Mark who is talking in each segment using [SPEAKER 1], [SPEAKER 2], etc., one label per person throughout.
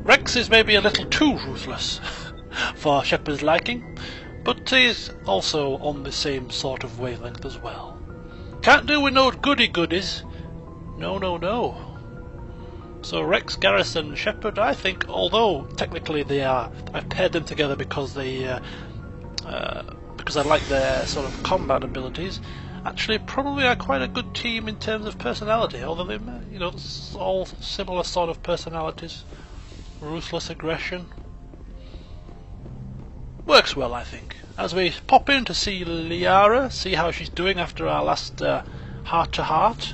[SPEAKER 1] Rex is maybe a little too ruthless for Shepard's liking, but he's also on the same sort of wavelength as well. Can't do with no goody-goodies. No, no, no. So Rex, Garrison, Shepard, I think, although technically they are, I've paired them together because they, because I like their sort of combat abilities, actually probably are quite a good team in terms of personality, although they, you know, all similar sort of personalities. Ruthless aggression. Works well, I think. As we pop in to see Liara, see how she's doing after our last heart-to-heart.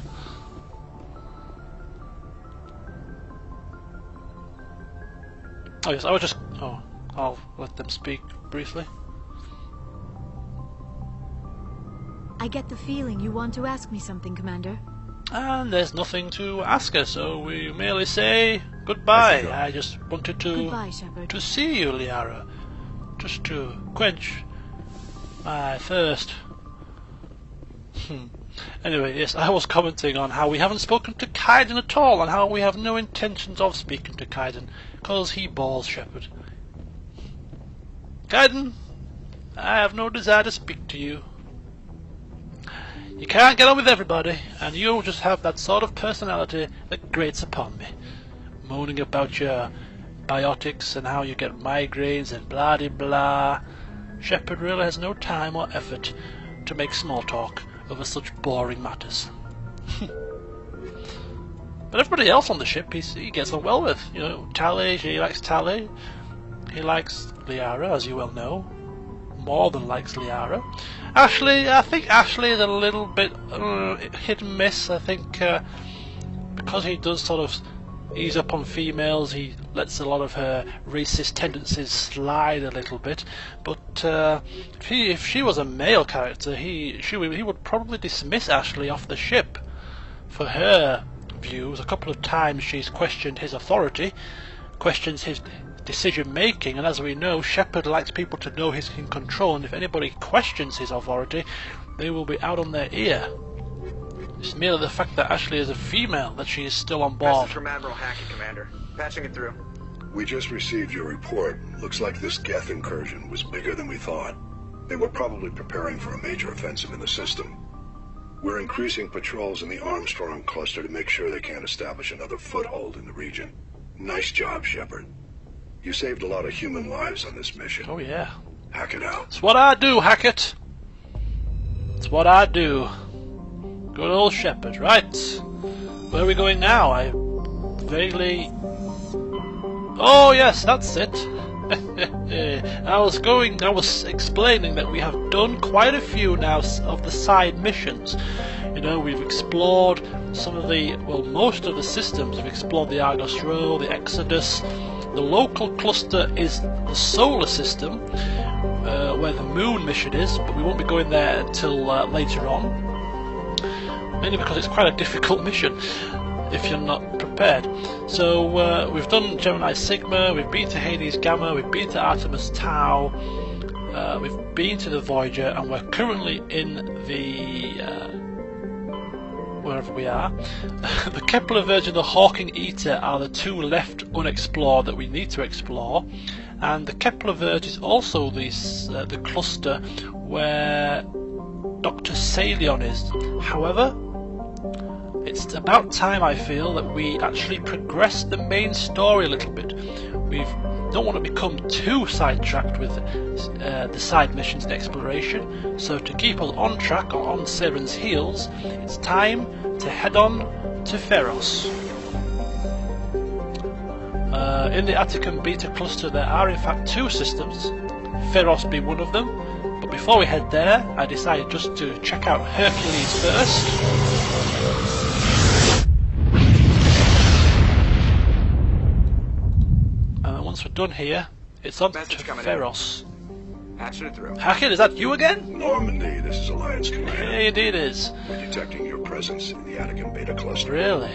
[SPEAKER 1] Oh yes, I was just... oh, I'll let them speak briefly.
[SPEAKER 2] I get the feeling you want to ask me something, Commander.
[SPEAKER 1] And there's nothing to ask her, so we merely say goodbye. I just wanted to...
[SPEAKER 2] Goodbye, Shepard.
[SPEAKER 1] To see you, Liara. Just to quench my thirst. Anyway, yes, I was commenting on how we haven't spoken to Kaiden at all, and how we have no intentions of speaking to Kaiden, because he bores Shepard. Kaiden, I have no desire to speak to you. You can't get on with everybody, and you just have that sort of personality that grates upon me. Moaning about your biotics and how you get migraines and blah de blah. Shepard really has no time or effort to make small talk over such boring matters. But everybody else on the ship he gets on well with. You know, Tali, he likes Tali. He likes Liara, as you well know. More than likes Liara. Ashley, I think Ashley is a little bit hit and miss. I think because he does sort of ease up on females, he lets a lot of her racist tendencies slide a little bit. But if she was a male character, he would probably dismiss Ashley off the ship. For her views, a couple of times she's questioned his authority, questions his decision making, and as we know, Shepard likes people to know he's in control, and if anybody questions his authority, they will be out on their ear. It's merely the fact that Ashley is a female that she is still on board.
[SPEAKER 3] Message from Admiral Hackett, Commander. Patching it through.
[SPEAKER 4] We just received your report. Looks like this Geth incursion was bigger than we thought. They were probably preparing for a major offensive in the system. We're increasing patrols in the Armstrong cluster to make sure they can't establish another foothold in the region. Nice job, Shepard. You saved a lot of human lives on this mission.
[SPEAKER 1] Oh yeah.
[SPEAKER 4] Hackett out.
[SPEAKER 1] It's what I do, Hackett. It's what I do. Good old Shepard, right? Where are we going now? I vaguely... oh yes, that's it. I was explaining that we have done quite a few now of the side missions. You know, we've explored some of the, well, most of the systems. We've explored the Argos Row, the Exodus. The local cluster is the solar system, where the moon mission is, but we won't be going there until later on. Mainly because it's quite a difficult mission if you're not prepared. So we've done Gemini Sigma, we've been to Hades Gamma, we've been to Artemis Tau, we've been to the Voyager, and we're currently in the wherever we are. The Kepler Virgin and the Hawking Eater are the two left unexplored that we need to explore, and the Kepler Virgin is also the cluster where Dr. Salion is. However, it's about time, I feel, that we actually progress the main story a little bit. We don't want to become too sidetracked with the side missions and exploration, so to keep us on track or on Saren's heels, it's time to head on to Feros. In the Atticum Beta cluster there are in fact two systems, Feros being one of them, but before we head there I decided just to check out Hercules first. Once we're done here, it's on to Feros.
[SPEAKER 3] Patching it through.
[SPEAKER 1] Hackett, is that you again?
[SPEAKER 4] Normandy, this is Alliance Command.
[SPEAKER 1] Hey, indeed it is.
[SPEAKER 4] We're detecting your presence in the Atticum Beta cluster.
[SPEAKER 1] Really?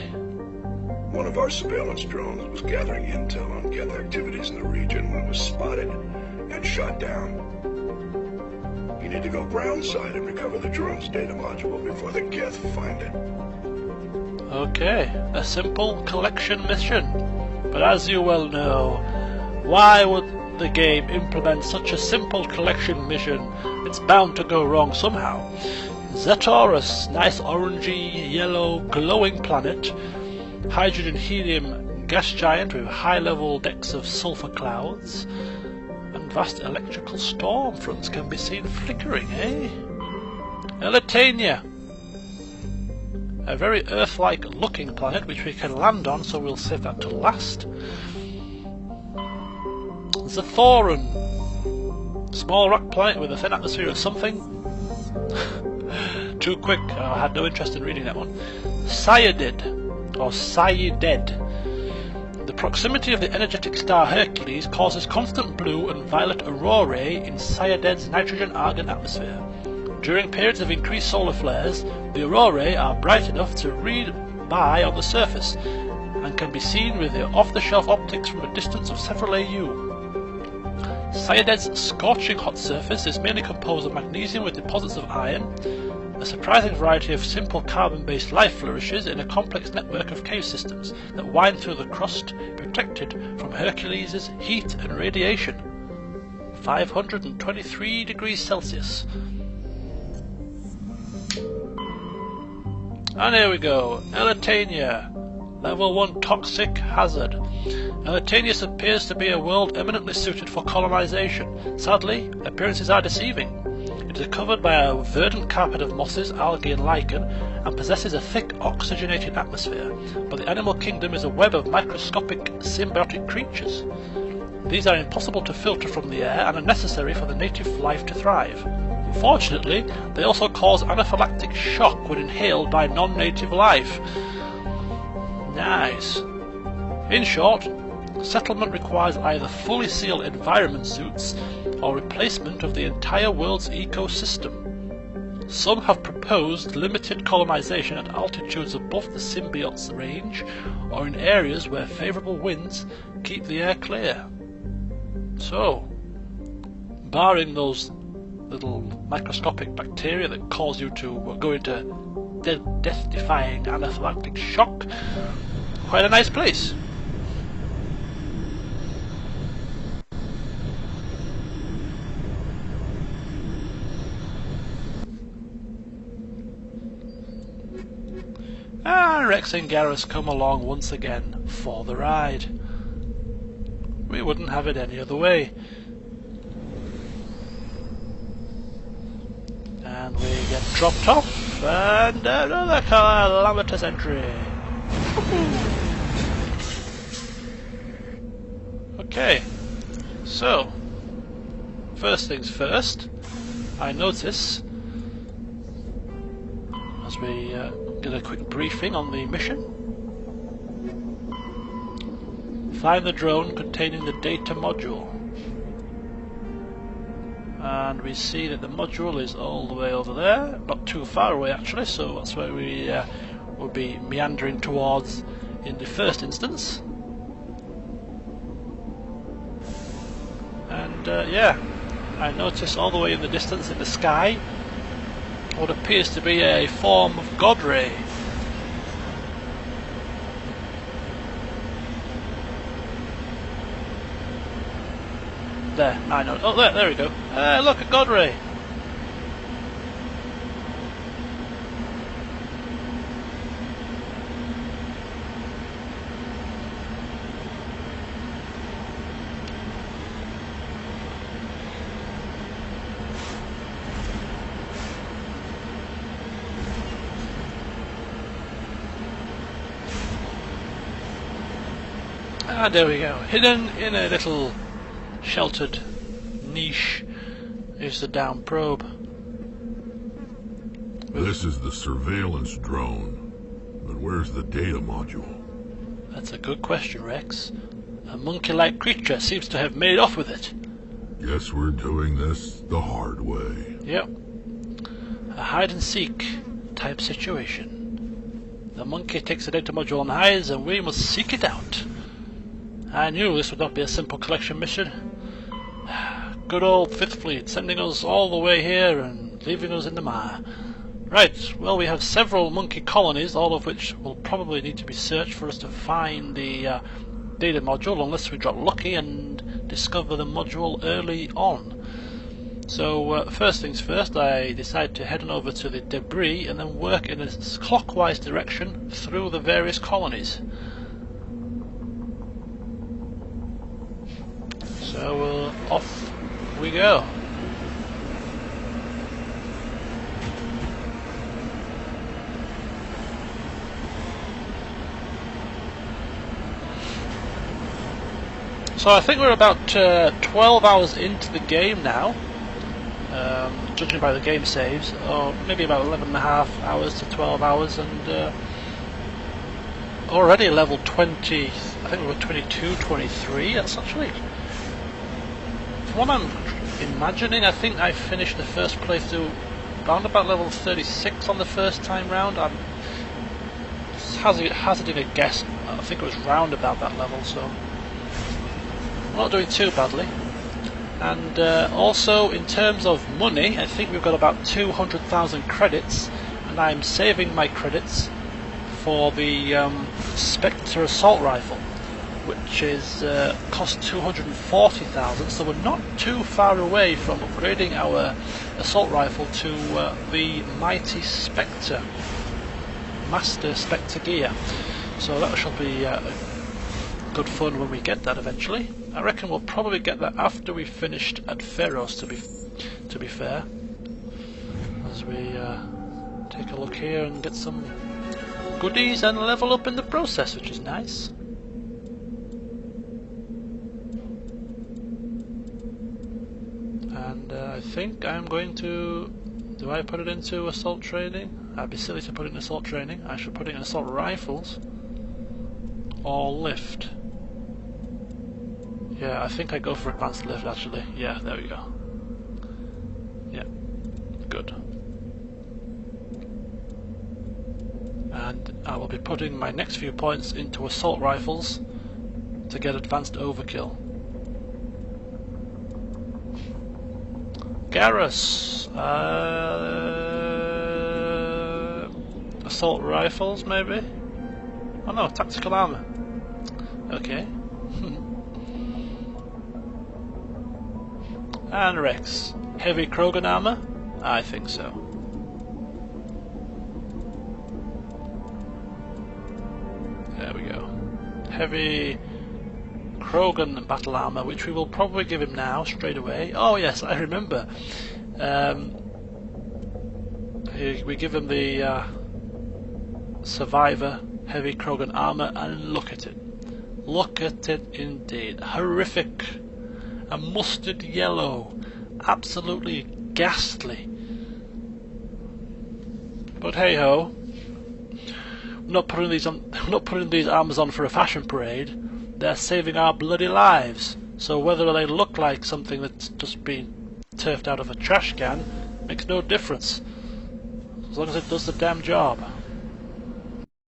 [SPEAKER 4] One of our surveillance drones was gathering intel on Geth activities in the region when it was spotted and shot down. You need to go ground side and recover the drone's data module before the Geth find it.
[SPEAKER 1] Okay, a simple collection mission. But as you well know, why would the game implement such a simple collection mission? It's bound to go wrong somehow. Zetaurus, nice orangey, yellow, glowing planet. Hydrogen helium gas giant with high-level decks of sulfur clouds. And vast electrical storm fronts can be seen flickering, eh? Elitania. A very Earth-like looking planet which we can land on, so we'll save that to last. Zathoran. Small rock planet with a thin atmosphere of something. Too quick, I had no interest in reading that one. Sayadid, or Sayided. The proximity of the energetic star Hercules causes constant blue and violet aurorae in Sayaded's nitrogen-argon atmosphere. During periods of increased solar flares, the aurorae are bright enough to read by on the surface, and can be seen with the off-the-shelf optics from a distance of several AU. Sayaded's scorching hot surface is mainly composed of magnesium with deposits of iron. A surprising variety of simple carbon-based life flourishes in a complex network of cave systems that wind through the crust, protected from Hercules' heat and radiation. 523 degrees Celsius. And here we go, Elitania. Level 1 toxic hazard. Elitania appears to be a world eminently suited for colonization. Sadly, appearances are deceiving. It is covered by a verdant carpet of mosses, algae and lichen, and possesses a thick oxygenated atmosphere, but the animal kingdom is a web of microscopic symbiotic creatures. These are impossible to filter from the air and are necessary for the native life to thrive. Unfortunately, they also cause anaphylactic shock when inhaled by non-native life. Nice. In short, settlement requires either fully sealed environment suits or replacement of the entire world's ecosystem. Some have proposed limited colonization at altitudes above the symbiote's range or in areas where favourable winds keep the air clear. So, barring those little microscopic bacteria that cause you to go into death-defying anaphylactic shock, quite a nice place. And Rex and Garrus come along once again for the ride. We wouldn't have it any other way. And we get dropped off, and another calamitous entry. Okay, so first things first, I notice as we get a quick briefing on the mission. Find the drone containing the data module. And we see that the module is all the way over there, not too far away actually, so that's where we will be meandering towards in the first instance. And yeah, I notice all the way in the distance in the sky what appears to be a form of God ray. There, I know. Oh, there we go. Look, a God ray. Ah, there we go. Hidden in a little sheltered niche is the down probe.
[SPEAKER 5] This is the surveillance drone, but where's the data module?
[SPEAKER 1] That's a good question, Rex. A monkey-like creature seems to have made off with it.
[SPEAKER 5] Guess we're doing this the hard way.
[SPEAKER 1] Yep. A hide-and-seek type situation. The monkey takes the data module and hides, and we must seek it out. I knew this would not be a simple collection mission. Good old Fifth Fleet, sending us all the way here and leaving us in the mire. Right, well, we have several monkey colonies, all of which will probably need to be searched for us to find the data module unless we got lucky and discover the module early on. So first things first, I decided to head on over to the debris and then work in a clockwise direction through the various colonies. So off we go. So I think we're about 12 hours into the game now, judging by the game saves, or maybe about 11.5 hours to 12 hours, and already level 20, I think we were 22, 23, that's actually, from what I'm imagining, I think I finished the first playthrough around about level 36 on the first time round. I'm hazarding a guess, I think it was round about that level, so I'm not doing too badly. And also in terms of money, I think we've got about 200,000 credits, and I'm saving my credits for the Spectre assault rifle, which is cost 240,000, so we're not too far away from upgrading our assault rifle to the mighty Spectre, Master Spectre gear. So that shall be good fun when we get that eventually. I reckon we'll probably get that after we've finished at Pharos, to be fair. As we take a look here and get some goodies and level up in the process, which is nice. And I think I'm going to... do I put it into assault training? I'd be silly to put it in assault training. I should put it in assault rifles. Or lift. Yeah, I think I go for advanced lift actually. Yeah, there we go. Yeah, good. And I will be putting my next few points into assault rifles to get advanced overkill. Garrus! Assault rifles maybe? Oh no, tactical armor. Okay. And Rex. Heavy Krogan armor? I think so. There we go. Heavy Krogan battle armor, which we will probably give him now, straight away. Oh yes, I remember. We give him the Survivor Heavy Krogan armor, and look at it. Look at it indeed. Horrific. A mustard yellow. Absolutely ghastly. But hey ho. We're not putting these armors on for a fashion parade. They're saving our bloody lives. So whether they look like something that's just been turfed out of a trash can makes no difference. As long as it does the damn job.